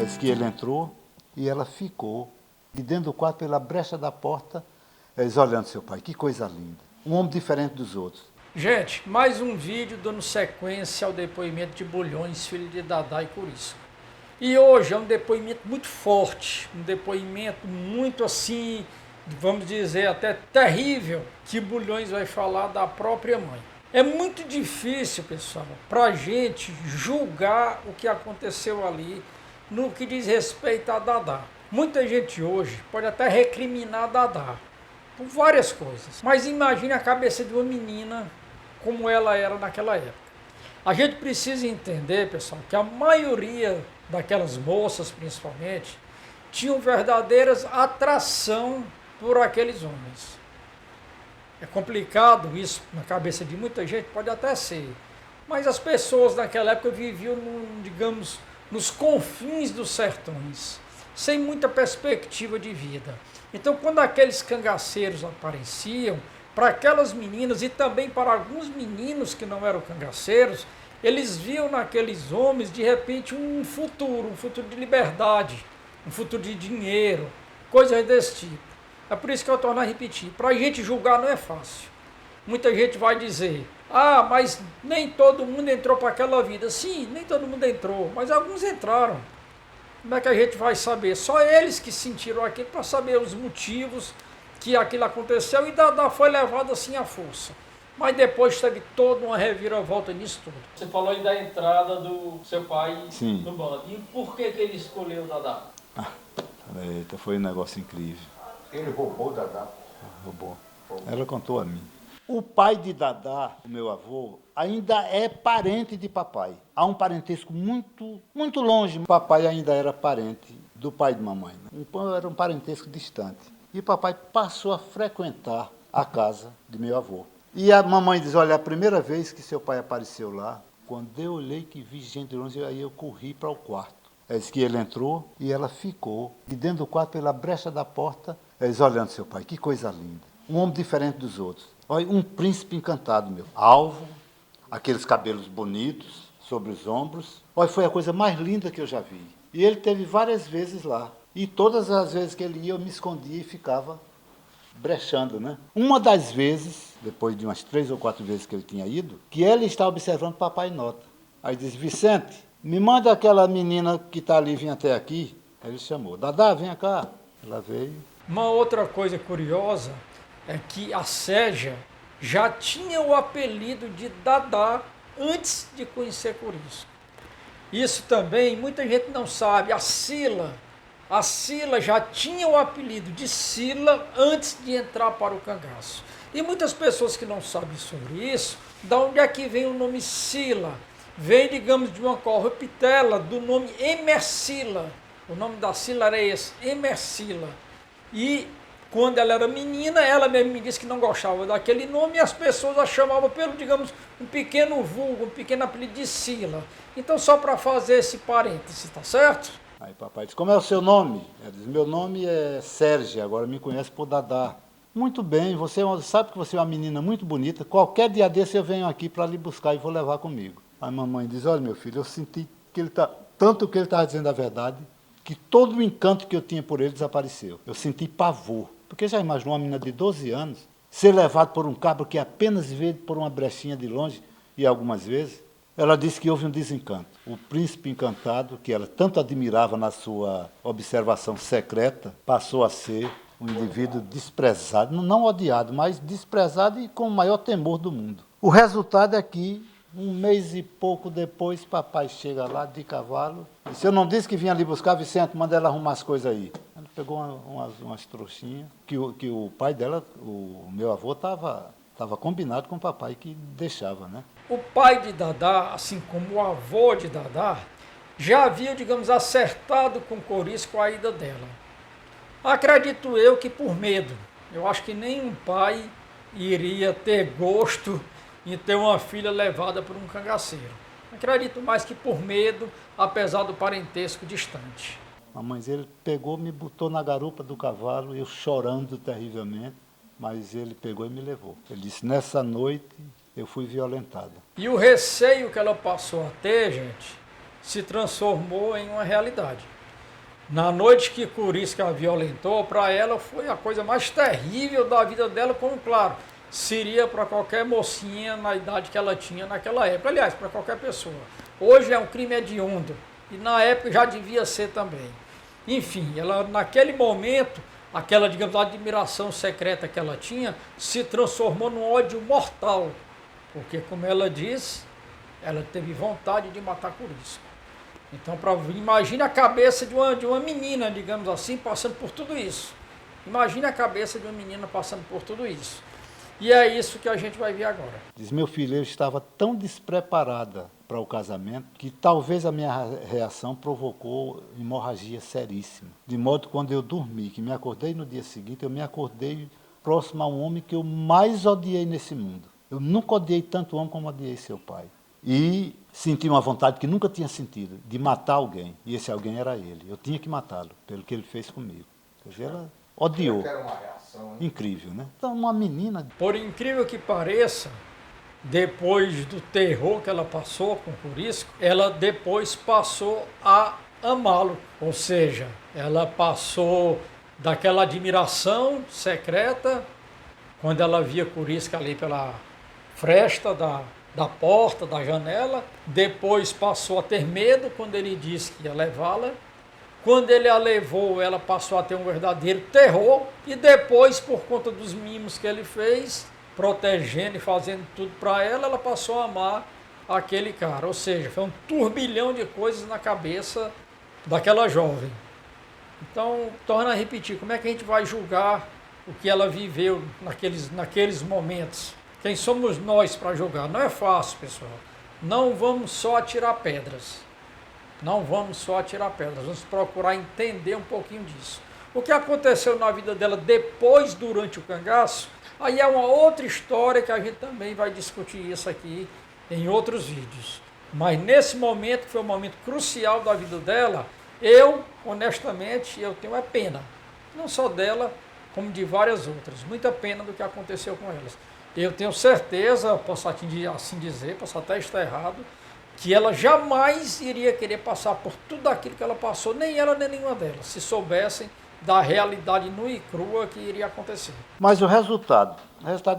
disse que ele entrou e ela ficou. E dentro do quarto, pela brecha da porta, eles olhando seu pai. Que coisa linda. Um homem diferente dos outros. Gente, mais um vídeo dando sequência ao depoimento de Bulhões, filho de Dadá e Corisco. E hoje é um depoimento muito forte, um depoimento muito assim, vamos dizer até terrível, que Bulhões vai falar da própria mãe. É muito difícil, pessoal, para a gente julgar o que aconteceu ali no que diz respeito a Dadá. Muita gente hoje pode até recriminar Dadá por várias coisas, mas imagine a cabeça de uma menina como ela era naquela época. A gente precisa entender, pessoal, que a maioria daquelas moças, principalmente, tinham verdadeiras atração por aqueles homens. É complicado isso na cabeça de muita gente, pode até ser, mas as pessoas naquela época viviam, digamos, nos confins dos sertões, sem muita perspectiva de vida. Então, quando aqueles cangaceiros apareciam, para aquelas meninas e também para alguns meninos que não eram cangaceiros, eles viam naqueles homens, de repente, um futuro de liberdade, um futuro de dinheiro, coisas desse tipo. É por isso que eu torno a repetir, para a gente julgar não é fácil. Muita gente vai dizer, mas nem todo mundo entrou para aquela vida. Sim, nem todo mundo entrou, mas alguns entraram. Como é que a gente vai saber? Só eles que sentiram aquilo para saber os motivos que aquilo aconteceu, e Dadá foi levado assim à força. Mas depois teve toda uma reviravolta nisso tudo. Você falou aí da entrada do seu pai Sim. no bando. E por que ele escolheu o Dadá? Eita, foi um negócio incrível. Ele roubou o Dadá. Roubou. Ela contou a mim. O pai de Dadá, o meu avô, ainda é parente de papai. Há um parentesco muito, muito longe. Papai ainda era parente do pai de mamãe. Era um parentesco distante. E papai passou a frequentar a casa de meu avô. E a mamãe diz, olha, a primeira vez que seu pai apareceu lá, quando eu olhei que vi gente longe, aí eu corri para o quarto. Ela disse que ele entrou e ela ficou. E dentro do quarto, pela brecha da porta, eles olhando seu pai. Que coisa linda. Um homem diferente dos outros. Olha, um príncipe encantado, meu. Alvo, aqueles cabelos bonitos sobre os ombros. Olha, foi a coisa mais linda que eu já vi. E ele teve várias vezes lá. E todas as vezes que ele ia, eu me escondia e ficava brechando, né? Uma das vezes, depois de umas 3 ou 4 vezes que ele tinha ido, que ele está observando papai nota. Aí disse, Vicente, me manda aquela menina que está ali, vem até aqui. Aí ele chamou, Dadá, vem cá. Ela veio. Uma outra coisa curiosa é que a Ségia já tinha o apelido de Dadá antes de conhecer Corisco. Isso também muita gente não sabe. A Sila já tinha o apelido de Sila antes de entrar para o cangaço. E muitas pessoas que não sabem sobre isso, da onde é que vem o nome Sila? Vem, digamos, de uma corruptela do nome Emersila. O nome da Sila era esse, Emersila. E quando ela era menina, ela mesmo me disse que não gostava daquele nome e as pessoas a chamavam pelo, digamos, um pequeno vulgo, um pequeno apelido de Sila. Então, só para fazer esse parêntese, tá certo? Aí papai disse, como é o seu nome? Ela disse, meu nome é Sérgia, agora me conhece por Dadá. Muito bem, você sabe que você é uma menina muito bonita, qualquer dia desse eu venho aqui para lhe buscar e vou levar comigo. Aí a mamãe diz, olha meu filho, eu senti que tanto que ele estava dizendo a verdade, que todo o encanto que eu tinha por ele desapareceu. Eu senti pavor, porque já imaginou uma menina de 12 anos ser levada por um cabra que apenas vê por uma brechinha de longe, e algumas vezes? Ela disse que houve um desencanto. O príncipe encantado, que ela tanto admirava na sua observação secreta, passou a ser um indivíduo desprezado, não odiado, mas desprezado e com o maior temor do mundo. O resultado é que, 1 mês e pouco depois, papai chega lá de cavalo. Disse, eu não disse que vinha ali buscar, Vicente, manda ela arrumar as coisas aí. Ela pegou umas trouxinhas, que o pai dela, o meu avô, estava combinado com o papai que deixava, né? O pai de Dadá, assim como o avô de Dadá, já havia, digamos, acertado com Corisco a ida dela. Acredito eu que por medo. Eu acho que nenhum pai iria ter gosto em ter uma filha levada por um cangaceiro. Acredito mais que por medo, apesar do parentesco distante. Mamãe, ele pegou, me botou na garupa do cavalo, eu chorando terrivelmente, mas ele pegou e me levou. Ele disse, nessa noite eu fui violentada. E o receio que ela passou a ter, gente, se transformou em uma realidade. Na noite que Curiço a violentou, para ela foi a coisa mais terrível da vida dela, como, claro, seria para qualquer mocinha na idade que ela tinha naquela época. Aliás, para qualquer pessoa. Hoje é um crime hediondo e na época já devia ser também. Enfim, ela naquele momento, aquela, digamos, admiração secreta que ela tinha, se transformou num ódio mortal. Porque, como ela disse, ela teve vontade de matar Curiço. Então, imagine a cabeça de uma menina, digamos assim, passando por tudo isso. Imagine a cabeça de uma menina passando por tudo isso. E é isso que a gente vai ver agora. Diz, meu filho, eu estava tão despreparada para o casamento que talvez a minha reação provocou hemorragia seríssima. De modo que quando eu dormi, que me acordei no dia seguinte, eu me acordei próximo a um homem que eu mais odiei nesse mundo. Eu nunca odiei tanto homem como odiei seu pai. E senti uma vontade que nunca tinha sentido, de matar alguém. E esse alguém era ele. Eu tinha que matá-lo, pelo que ele fez comigo. Quer dizer, ela odiou. Era uma reação, hein? Incrível, né? Então, uma menina... Por incrível que pareça, depois do terror que ela passou com Curiço, ela depois passou a amá-lo. Ou seja, ela passou daquela admiração secreta, quando ela via Curiço ali pela fresta da porta, da janela. Depois passou a ter medo quando ele disse que ia levá-la. Quando ele a levou, ela passou a ter um verdadeiro terror. E depois, por conta dos mimos que ele fez, protegendo e fazendo tudo para ela passou a amar aquele cara. Ou seja, foi um turbilhão de coisas na cabeça daquela jovem. Então, torna a repetir, como é que a gente vai julgar o que ela viveu naqueles momentos? Quem somos nós para julgar? Não é fácil, pessoal. Não vamos só atirar pedras. Não vamos só atirar pedras. Vamos procurar entender um pouquinho disso. O que aconteceu na vida dela depois, durante o cangaço, aí é uma outra história que a gente também vai discutir isso aqui em outros vídeos. Mas nesse momento, que foi um momento crucial da vida dela, eu, honestamente, eu tenho pena. Não só dela, como de várias outras. Muita pena do que aconteceu com elas. Eu tenho certeza, posso assim dizer, posso até estar errado, que ela jamais iria querer passar por tudo aquilo que ela passou, nem ela nem nenhuma delas, se soubessem da realidade nua e crua que iria acontecer. Mas o resultado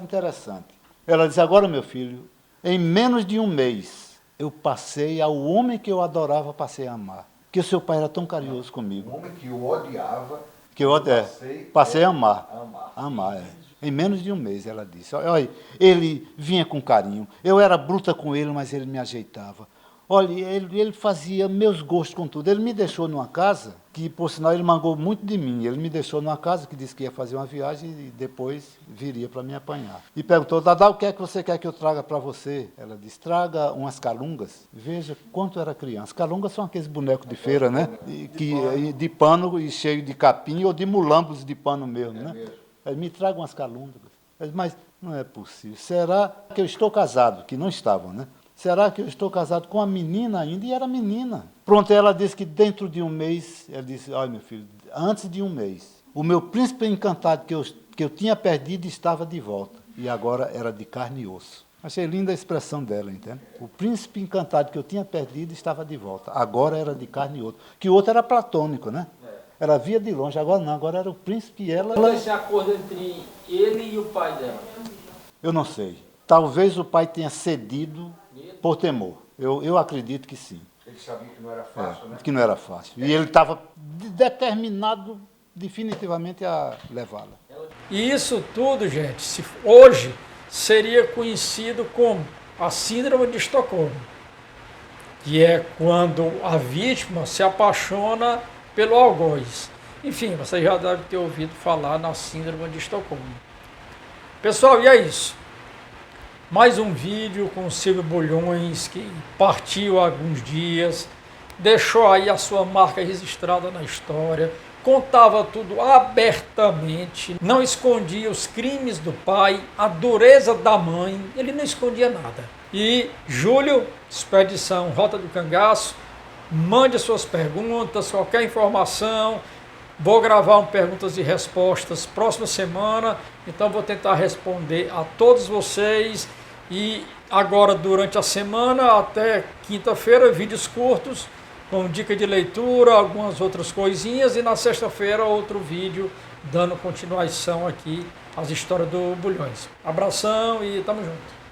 interessante. Ela disse, agora, meu filho, em menos de um mês, eu passei ao homem que eu adorava, passei a amar. Porque o seu pai era tão carinhoso comigo. Um homem que eu odiava, que eu passei a amar. Amar, Em menos de um mês, ela disse. Olha, ele vinha com carinho. Eu era bruta com ele, mas ele me ajeitava. Olha, ele fazia meus gostos com tudo. Ele me deixou numa casa, que por sinal ele mangou muito de mim. Ele me deixou numa casa que disse que ia fazer uma viagem e depois viria para me apanhar. E perguntou, Dadá, o que é que você quer que eu traga para você? Ela disse, traga umas calungas. Veja quanto era criança. Calungas são aqueles bonecos de feira, né? De pano e cheio de capim ou de mulambos de pano mesmo, né? Ele me traga umas calungas. Mas não é possível. Será que eu estou casado? Que não estavam, né? Será que eu estou casado com uma menina ainda? E era menina. Pronto, ela disse que dentro de um mês, ela disse, olha, meu filho, antes de um mês, o meu príncipe encantado que eu tinha perdido estava de volta. E agora era de carne e osso. Achei linda a expressão dela, entende? O príncipe encantado que eu tinha perdido estava de volta. Agora era de carne e osso. Que o outro era platônico, né? Ela via de longe, agora não, agora era o príncipe e ela... Qual é esse acordo entre ele e o pai dela? Eu não sei. Talvez o pai tenha cedido por temor. Eu acredito que sim. Ele sabia que não era fácil, né? Que não era fácil. E ele estava determinado definitivamente a levá-la. E isso tudo, gente, hoje seria conhecido como a Síndrome de Estocolmo, que é quando a vítima se apaixona pelo algoz. Enfim, você já deve ter ouvido falar na Síndrome de Estocolmo. Pessoal, e é isso. Mais um vídeo com o Silvio Bulhões, que partiu há alguns dias, deixou aí a sua marca registrada na história, contava tudo abertamente, não escondia os crimes do pai, a dureza da mãe, ele não escondia nada. E Júlio, Expedição Rota do Cangaço, mande suas perguntas, qualquer informação. Vou gravar um perguntas e respostas próxima semana, então vou tentar responder a todos vocês. E agora, durante a semana, até quinta-feira, vídeos curtos, com dica de leitura, algumas outras coisinhas, e na sexta-feira outro vídeo dando continuação aqui às histórias do Bulhões. Abração e tamo junto.